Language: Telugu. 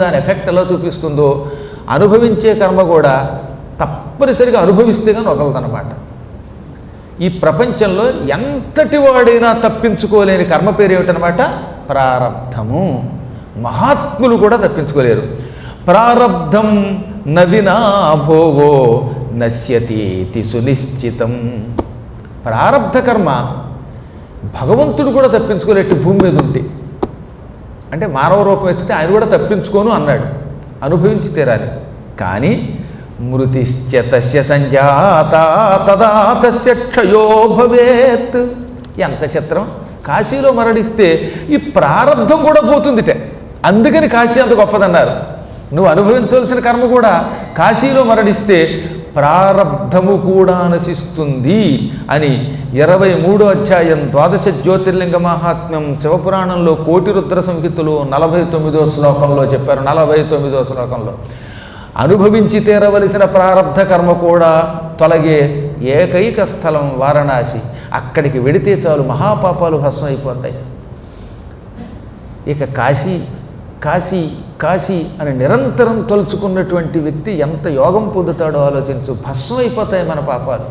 దాని ఎఫెక్ట్ ఎలా చూపిస్తుందో అనుభవించే కర్మ కూడా తప్పనిసరిగా అనుభవిస్తే కానీ వదలదన్నమాట. ఈ ప్రపంచంలో ఎంతటి వాడైనా తప్పించుకోలేని కర్మ పేరు ఏమిటనమాట? ప్రారబ్ధము. మహాత్ములు కూడా తప్పించుకోలేరు. ప్రారబ్ధం నవినా భోగో నశ్యతీతి సునిశ్చితం. ప్రారబ్ధ కర్మ భగవంతుడు కూడా తప్పించుకోలేట్టు భూమి మీద ఉంటే, అంటే మానవ రూపం ఎత్తితే ఆయన కూడా తప్పించుకోను అన్నాడు, అనుభవించి తీరాలి. కానీ మృతిశ్చ తస్య సంజాత తదా తస్య క్షయో భవేత్. ఎంత చిత్రం! కాశీలో మరణిస్తే ఈ ప్రారబ్ధం కూడా పోతుందిట. అందుకని కాశీ అంత గొప్పదన్నారు. నువ్వు అనుభవించవలసిన కర్మ కూడా కాశీలో మరణిస్తే ప్రారబ్ధము కూడా నశిస్తుంది అని 23వ అధ్యాయం 12 జ్యోతిర్లింగ మహాత్మ్యం శివపురాణంలో కోటి రుద్ర సంహితలో 49వ శ్లోకంలో చెప్పారు. 49వ శ్లోకంలో అనుభవించి తీరవలసిన ప్రారబ్ధ కర్మ కూడా తొలగే ఏకైక స్థలం వారణాసి. అక్కడికి వెడితే చాలు మహాపాపాలు భస్మం అయిపోతాయి. ఇక కాశీ కాశీ కాశీ అని నిరంతరం తలుచుకున్నటువంటి వ్యక్తి ఎంత యోగం పొందుతాడో ఆలోచించు. భస్మం అయిపోతాయి మన పాపాలు.